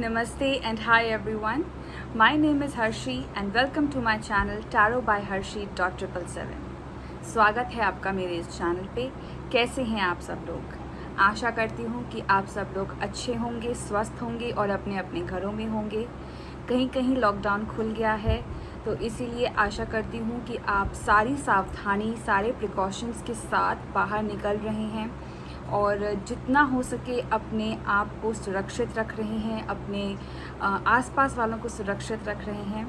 Namaste and hi everyone. My name is Harshi and welcome to my channel Tarot by Harshi.777. स्वागत है आपका मेरे इस channel पे। कैसे हैं आप सब लोग? आशा करती हूँ कि आप सब लोग अच्छे होंगे, स्वस्थ होंगे और अपने अपने घरों में होंगे। कहीं कहीं लॉकडाउन खुल गया है तो इसीलिए आशा करती हूँ कि आप सारी सावधानी, सारे प्रिकॉशंस के साथ बाहर निकल रहे हैं और जितना हो सके अपने आप को सुरक्षित रख रहे हैं, अपने आसपास वालों को सुरक्षित रख रहे हैं।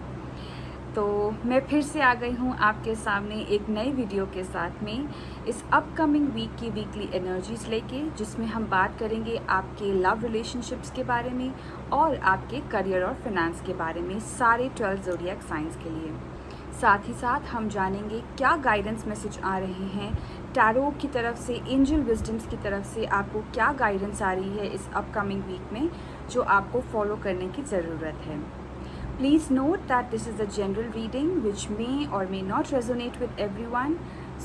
तो मैं फिर से आ गई हूँ आपके सामने एक नई वीडियो के साथ में इस अपकमिंग वीक की वीकली एनर्जीज़ लेके, जिसमें हम बात करेंगे आपके लव रिलेशनशिप्स के बारे में और आपके करियर और फिनेंस के बारे में, सारे 12 ज़ोडिएक साइंस के लिए। साथ ही साथ हम जानेंगे क्या गाइडेंस मैसेज आ रहे हैं टैरो की तरफ से, एंजल विजडम्स की तरफ से आपको क्या गाइडेंस आ रही है इस अपकमिंग वीक में जो आपको फॉलो करने की ज़रूरत है। Please note that this is a general reading which may or may not resonate with everyone.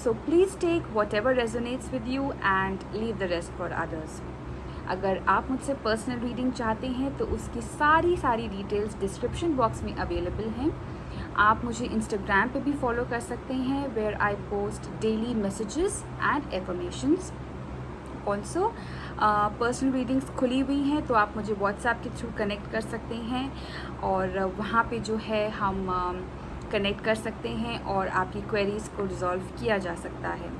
So please take whatever resonates with you and leave the rest for others. अगर आप मुझसे पर्सनल रीडिंग चाहते हैं तो उसकी सारी details description box में available हैं। आप मुझे इंस्टाग्राम पे भी फॉलो कर सकते हैं where I post daily messages and affirmations. Also personal readings खुली हुई हैं तो आप मुझे व्हाट्सएप के थ्रू कनेक्ट कर सकते हैं और वहाँ पे जो है हम कनेक्ट कर सकते हैं और आपकी क्वेरीज़ को रिजॉल्व किया जा सकता है।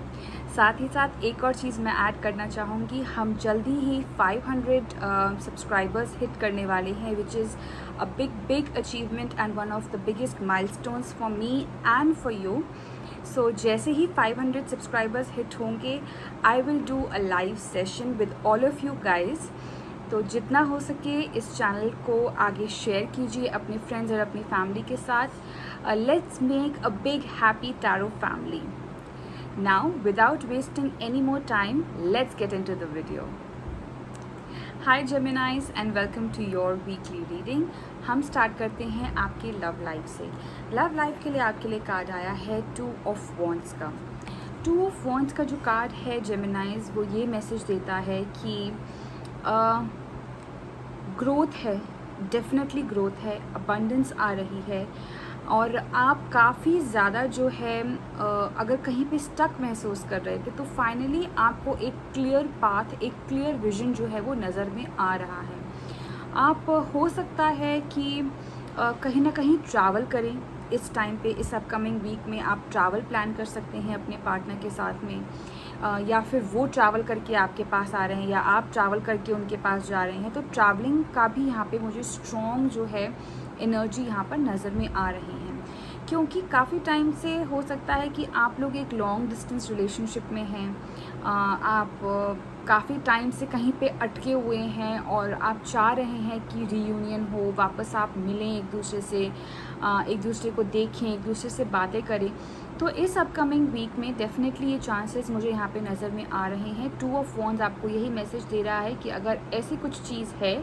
साथ ही साथ एक और चीज़ मैं ऐड करना चाहूँगी, हम जल्दी ही 500 सब्सक्राइबर्स हिट करने वाले हैं, which is a big achievement and one of the biggest milestones for me and for you. So जैसे ही 500 सब्सक्राइबर्स हिट होंगे, I will do a live session with all of you guys. तो जितना हो सके इस चैनल को आगे शेयर कीजिए अपने फ्रेंड्स और अपनी फैमिली के साथ। Let's make a big happy tarot family. Now without wasting any more time, let's get into the video. Hi Geminis and welcome to your weekly reading. हम स्टार्ट करते हैं आपकी लव लाइफ से। Love life के लिए आपके लिए card आया है 2 ऑफ वॉन्ड्स का। 2 ऑफ वॉन्ड्स का जो कार्ड है जेमिनाइज, वो ये मैसेज देता है कि ग्रोथ है, डेफिनेटली ग्रोथ है, अबंडेंस आ रही है और आप काफ़ी ज़्यादा जो है अगर कहीं पे स्टक महसूस कर रहे थे तो फाइनली आपको एक क्लियर पाथ, एक क्लियर विजन जो है वो नज़र में आ रहा है। आप हो सकता है कि कहीं ना कहीं ट्रैवल करें इस टाइम पे, इस अपकमिंग वीक में आप ट्रैवल प्लान कर सकते हैं अपने पार्टनर के साथ में, या फिर वो ट्रैवल करके आपके पास आ रहे हैं या आप ट्रैवल करके उनके पास जा रहे हैं। तो ट्रैवलिंग का भी यहाँ पे मुझे स्ट्रॉन्ग जो है एनर्जी यहाँ पर नज़र में आ रही है, क्योंकि काफ़ी टाइम से हो सकता है कि आप लोग एक लॉन्ग डिस्टेंस रिलेशनशिप में हैं, आप काफ़ी टाइम से कहीं पे अटके हुए हैं और आप चाह रहे हैं कि रीयूनियन हो, वापस आप मिलें एक दूसरे से, एक दूसरे को देखें, एक दूसरे से बातें करें। तो इस अपकमिंग वीक में डेफिनेटली ये चांसेस मुझे यहाँ पे नज़र में आ रहे हैं। 2 ऑफ वॉन्ड्स आपको यही मैसेज दे रहा है कि अगर ऐसी कुछ चीज़ है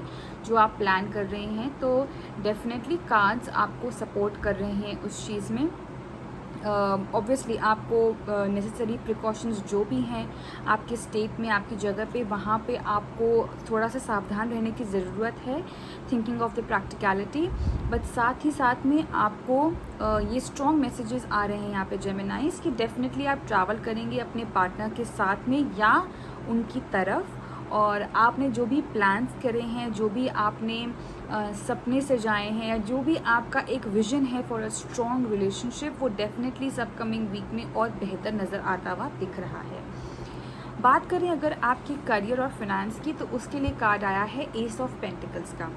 जो आप प्लान कर रहे हैं तो डेफिनेटली कार्ड्स आपको सपोर्ट कर रहे हैं उस चीज़ में। ऑब्वियसली आपको नेसेसरी प्रिकॉशंस जो भी हैं आपके स्टेट में, आपकी जगह पे, वहाँ पे आपको थोड़ा सा सावधान रहने की ज़रूरत है, thinking of the practicality. But साथ ही साथ में आपको ये स्ट्रॉन्ग मैसेजेस आ रहे हैं यहाँ पे जेमिनाइज कि डेफिनेटली आप ट्रैवल करेंगे अपने पार्टनर के साथ में या उनकी तरफ, और आपने जो भी प्लान्स करे हैं, जो भी आपने सपने सजाए हैं, या जो भी आपका एक विजन है फॉर अ स्ट्रॉन्ग रिलेशनशिप, वो डेफिनेटली इस अपकमिंग वीक में और बेहतर नज़र आता हुआ दिख रहा है। बात करें अगर आपके करियर और फिनेंस की, तो उसके लिए कार्ड आया है एस ऑफ पेंटिकल्स का।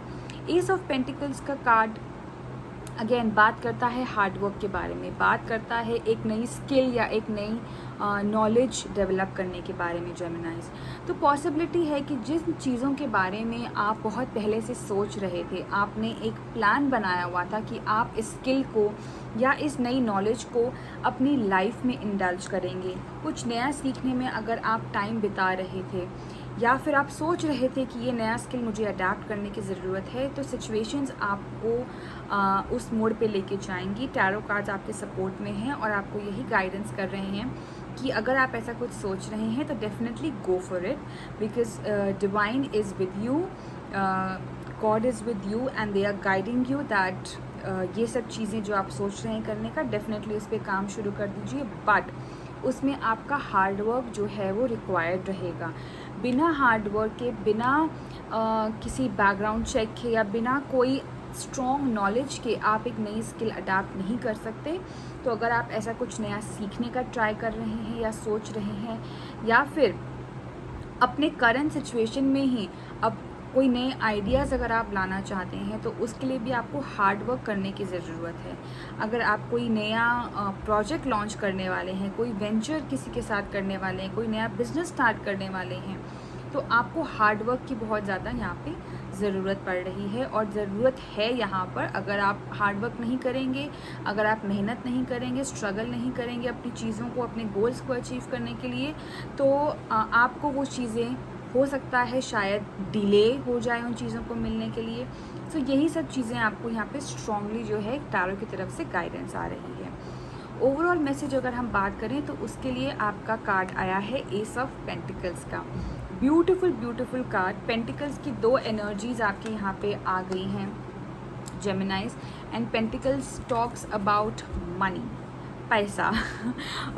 एस ऑफ पेंटिकल्स का कार्ड अगेन बात करता है हार्डवर्क के बारे में, बात करता है एक नई स्किल या एक नई नॉलेज डेवलप करने के बारे में जेमिनाइज। तो पॉसिबिलिटी है कि जिन चीज़ों के बारे में आप बहुत पहले से सोच रहे थे, आपने एक प्लान बनाया हुआ था कि आप इस स्किल को या इस नई नॉलेज को अपनी लाइफ में इंडल्ज करेंगे, कुछ नया सीखने में अगर आप टाइम बिता रहे थे या फिर आप सोच रहे थे कि ये नया स्किल मुझे अडेप्ट करने की ज़रूरत है, तो सिचुएशंस आपको उस मोड पे लेके जाएंगी। टैरो कार्ड्स आपके सपोर्ट में हैं और आपको यही गाइडेंस कर रहे हैं कि अगर आप ऐसा कुछ सोच रहे हैं तो definitely go for it, because divine is with you. God is with you and they are guiding you that ये सब चीज़ें जो आप सोच रहे हैं करने का, डेफिनेटली उस पर काम शुरू कर दीजिए, बट उसमें आपका हार्डवर्क जो है वो रिक्वायर्ड रहेगा। बिना हार्डवर्क के, बिना किसी बैकग्राउंड चेक के या बिना कोई स्ट्रॉन्ग नॉलेज के आप एक नई स्किल अडाप्ट नहीं कर सकते। तो अगर आप ऐसा कुछ नया सीखने का ट्राई कर रहे हैं या सोच रहे हैं, या फिर अपने करंट सिचुएशन में ही अब कोई नए आइडियाज़ अगर आप लाना चाहते हैं, तो उसके लिए भी आपको हार्ड वर्क करने की ज़रूरत है। अगर आप कोई नया प्रोजेक्ट लॉन्च करने वाले हैं, कोई वेंचर किसी के साथ करने वाले हैं, कोई नया बिजनेस स्टार्ट करने वाले हैं, तो आपको हार्ड वर्क की बहुत ज़्यादा यहाँ पे ज़रूरत पड़ रही है। और ज़रूरत है यहाँ पर, अगर आप हार्ड वर्क नहीं करेंगे, अगर आप मेहनत नहीं करेंगे, स्ट्रगल नहीं करेंगे अपनी चीज़ों को, अपने गोल्स को अचीव करने के लिए, तो आपको वो चीज़ें हो सकता है शायद डिले हो जाए उन चीज़ों को मिलने के लिए। तो यही सब चीज़ें आपको यहाँ पे स्ट्रांगली जो है टैरो की तरफ से गाइडेंस आ रही है। ओवरऑल मैसेज अगर हम बात करें तो उसके लिए आपका कार्ड आया है एस ऑफ पेंटिकल्स का। Beautiful beautiful card. पेंटिकल्स की दो एनर्जीज आपके यहाँ पे आ गई हैं, जेमिनाइज, and pentacles talks about money, पैसा।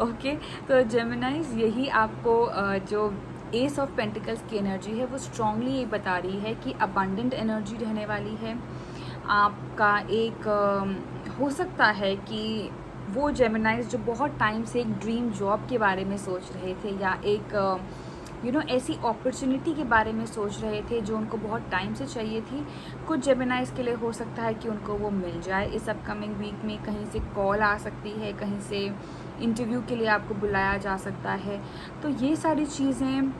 ओके, तो जेमिनाइज यही आपको जो एस ऑफ पेंटिकल्स की एनर्जी है वो स्ट्रांगली ये बता रही है कि अबंडेंट एनर्जी रहने वाली है आपका। एक हो सकता है कि वो जेमिनाइज जो बहुत टाइम से एक ड्रीम जॉब के बारे में सोच रहे थे, या एक ऐसी अपॉर्चुनिटी के बारे में सोच रहे थे जो उनको बहुत टाइम से चाहिए थी, कुछ जेमिनाइज के लिए हो सकता है कि उनको वो मिल जाए इस अपकमिंग वीक में। कहीं से कॉल आ सकती है, कहीं से इंटरव्यू के लिए आपको बुलाया जा सकता है। तो ये सारी चीज़ें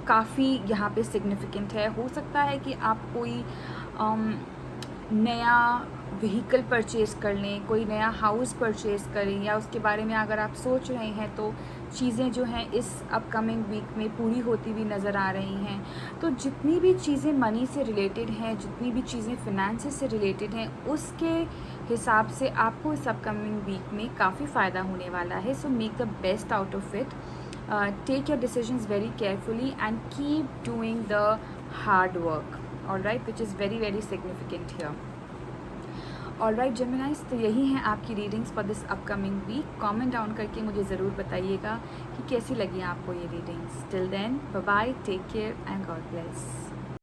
काफ़ी यहाँ पे सिग्निफिकेंट है। हो सकता है कि आप कोई नया व्हीकल परचेज़ कर लें, कोई नया हाउस परचेज़ करें, या उसके बारे में अगर आप सोच रहे हैं तो चीज़ें जो हैं इस अपकमिंग वीक में पूरी होती हुई नज़र आ रही हैं। तो जितनी भी चीज़ें मनी से रिलेटेड हैं, जितनी भी चीज़ें फिनेंसेस से रिलेटेड हैं, उसके हिसाब से आपको इस अपकमिंग वीक में काफ़ी फ़ायदा होने वाला है। So make the best out of it, take your decisions very carefully and keep doing the hard work, alright, which is very very significant here. Alright Geminis, तो यही हैं आपकी readings for this upcoming week. Comment down करके मुझे ज़रूर बताइएगा कि कैसी लगी आपको ये readings. Till then, bye bye, take care and God bless.